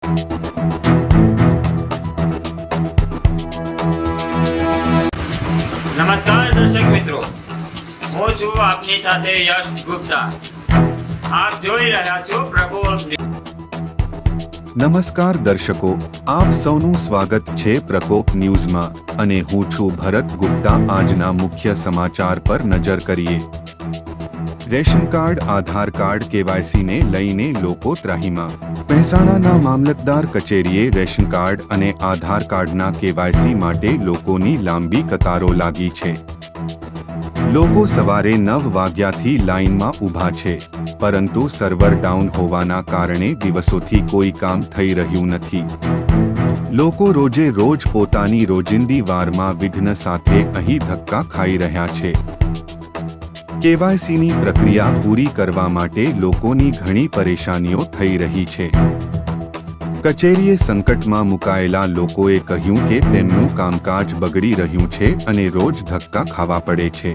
નમસ્કાર દર્શક મિત્રો, હું છું આપની સાથે યશ ગુપ્તા. આપ જોઈ રહ્યા છો પ્રકોપ ન્યૂઝ. નમસ્કાર દર્શકો, આપ સૌનું સ્વાગત છે પ્રકોપ ન્યૂઝમાં અને હું છું ભરત ગુપ્તા. આજના મુખ્ય સમાચાર પર નજર કરીએ. રેશન કાર્ડ, આધાર કાર્ડ, KYC ને લઈને લોકો ત્રાહીમાં. મહેસાણાના મામલતદાર કચેરીએ રેશન કાર્ડ અને આધાર કાર્ડના KYC માટે લોકોની લાંબી કતારો લાગી છે. લોકો સવારે 9 વાગ્યાથી લાઇનમાં ઊભા છે, પરંતુ સર્વર ડાઉન હોવાના કારણે દિવસોથી કોઈ કામ થઈ રહ્યું નથી. લોકો રોજે રોજ પોતાની રોજિંદી વારમાં વિઘ્ન સાથે અહીં ધક્કા ખાઈ રહ્યા છે. KYCની પ્રક્રિયા પૂરી કરવા માટે લોકોની ઘણી પરેશાનીઓ થઈ રહી છે. કચેરીએ સંકટમાં મુકાયેલા લોકોએ કહ્યું કે તેમનું કામકાજ બગડી રહ્યું છે અને રોજ ધક્કા ખાવા પડે છે.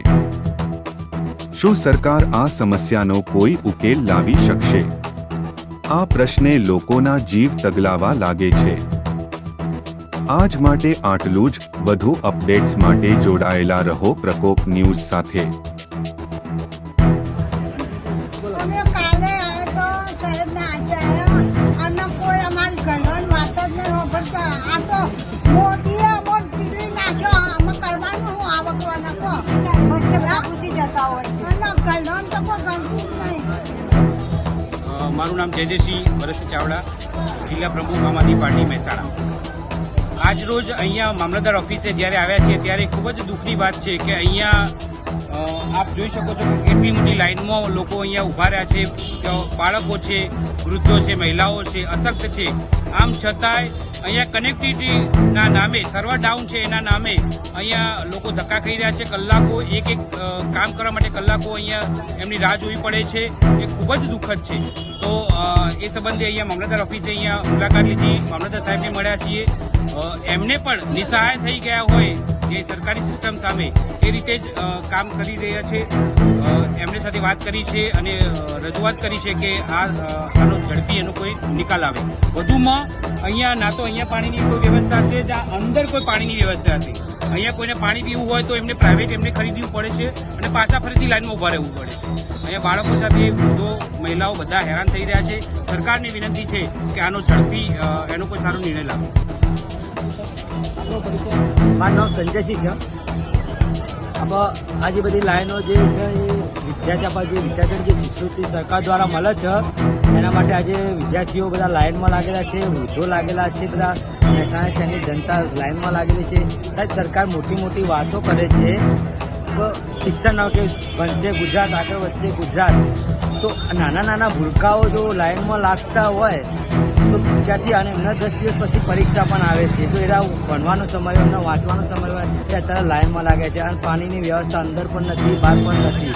શું સરકાર આ સમસ્યાનો કોઈ ઉકેલ લાવી શકશે? આ પ્રશ્ને લોકોના જીવ તગલાવા લાગે છે. આજ માટે આટલું જ. વધુ અપડેટ્સ માટે જોડાયેલા રહો પ્રકોપ ન્યૂઝ સાથે. મારું નામ જયદેવસિંહ ભરતસિંહ ચાવડા, જિલ્લા પ્રમુખ આમ આદમી પાર્ટી મહેસાણા. આજ રોજ અહીંયા મામલતદાર ઓફિસે જ્યારે આવ્યા છીએ ત્યારે ખૂબ જ દુઃખની વાત છે કે અહીંયા આપ જોઈ શકો છો કે કેટલી મોટી લાઇનમાં લોકો અહીંયા ઊભા રહ્યા છે. બાળકો છે, વૃદ્ધો છે, મહિલાઓ છે, અશક્ત છે. આમ છતાંય અહીંયા કનેક્ટિવિટીના નામે, સર્વર ડાઉન છે એના નામે અહીંયા લોકો ધક્કા ખાઈ રહ્યા છે. કલાકો એક કામ કરવા માટે કલાકો અહીંયા એમની રાહ જોવી પડે છે. એ ખૂબ જ દુઃખદ છે. તો એ સંબંધે અહીંયા મામલતદાર ઓફિસે અહીંયા મુલાકાત લીધી, મામલતદાર સાહેબને મળ્યા છીએ. એમને પણ નિસહાય થઈ ગયા હોય કે સરકારી સિસ્ટમ સામે એ રીતે જ કામ કરી રહ્યા છે. એમની સાથે વાત કરી છે અને રજૂઆત કરી છે કે આનો ઝડપી એનો કોઈ નિકાલ આવે. વધુમાં અહીંયા ના તો અહીંયા પાણીની કોઈ વ્યવસ્થા છે, જ્યાં અંદર કોઈ પાણીની વ્યવસ્થા નથી. અહીંયા કોઈને પાણી પીવું હોય તો એમને પ્રાઇવેટ ખરીદવું પડે છે અને પાછા ફરીથી લાઇનમાં ઊભા રહેવું પડે છે. અહીંયા બાળકો સાથે વૃદ્ધો, મહિલાઓ બધા હેરાન થઈ રહ્યા છે. સરકારની વિનંતી છે કે આનો ઝડપી એનો કોઈ સારો નિર્ણય લાવે. મારું નામ સંજયસિંહ છે. આ જે બધી લાઈનો જે છે એ વિદ્યાર્થીઓની જે શિષ્યવૃત્તિ સરકાર દ્વારા મળે છે એના માટે આજે વિદ્યાર્થીઓ બધા લાઇનમાં લાગેલા છે, વૃદ્ધો લાગેલા છે, બધા મહેસાણા શહેરની જનતા લાઇનમાં લાગેલી છે. સાહેબ, સરકાર મોટી મોટી વાતો કરે છે તો શિક્ષણ કે બનશે ગુજરાત, આગળ વધશે ગુજરાત. તો નાના નાના ભૂલકાઓ જો લાઇનમાં લાગતા હોય તો ત્યાંથી અને એમના 10 દિવસ પછી પરીક્ષા પણ આવે છે. તો એના ભણવાનો સમય હોય, એમનો વાંચવાનો સમય હોય તે અત્યારે લાઇનમાં લાગે છે. અને પાણીની વ્યવસ્થા અંદર પણ નથી, બહાર પણ નથી.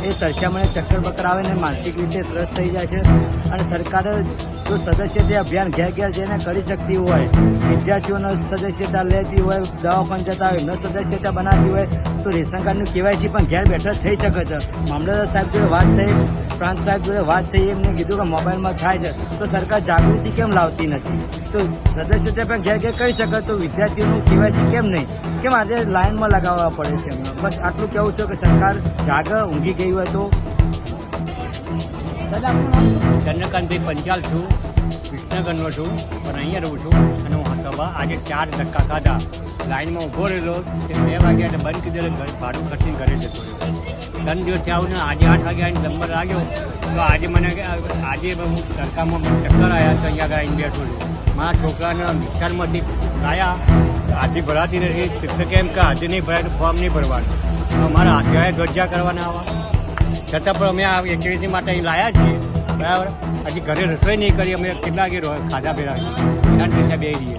એ તરસ્યામાં ચક્કર બક્કર આવે ને માનસિક રીતે ત્રસ્ત થઈ જાય છે. અને સરકારે જો સદસ્યતા અભિયાન ઘેર ઘેર જઈને કરી શકતી હોય, વિદ્યાર્થીઓને સદસ્યતા લેતી હોય, દવાખાને જતા હોય એમને સદસ્યતા બનાવતી હોય તો રેશન કાર્ડનું KYC પણ ઘેર બેઠા થઈ શકે છે. મામલતદાર સાહેબ જોડે વાત થઈ, પ્રાંત સાહેબ જોડે વાત થઈ, એમને કીધું કે મોબાઈલમાં થાય છે તો સરકાર જાગૃતિ કેમ લાવતી નથી? તો સદસ્યતા પણ ઘેર ઘેર કરી શકે તો વિદ્યાર્થીઓનું KYC કેમ નહીં? કેમ આજે લાઇનમાં લગાવવા પડે છે? બસ આટલું કહેવું છે કે સરકાર જાગે, ઊંઘી ગઈ હોય તો. ચંદ્રકાંતભાઈ પંચાલ છું, વિસનગરનો છું, પણ અહીંયા રહું છું. અને હું સભા આજે 4 ધક્કા ખાધા. લાઇનમાં ઊભો રહેલો તે 2 વાગ્યા એટલે બંધ કીધેલું, ભાડું ખર્ચીને ઘરે જતો રહ્યો. 3 દિવસથી આવું ને આજે 8 વાગ્યાનો નંબર લાગ્યો તો આજે મને આજે હું તડકામાં ચક્કર આવ્યા તો અહીંયા આગળ બેઠો છું. મારા છોકરાને વિસ્તારમાંથી લાયા, હાથી ભરાતી નથી. શિક્ષકે એમ કે હાથી નહીં ભરાય તો ફોર્મ નહીં ભરવાનું. અમારા હાથે ધ્વજા કરવાના આવા છતાં પણ અમે આ એક્ટિવિટી માટે અહીં લાયા છીએ. બરાબર, હજી ઘરે રસોઈ નહીં કરી. અમે કેટલા વાગે ખાધા પહેલા શાંતિ બેસી રહીએ.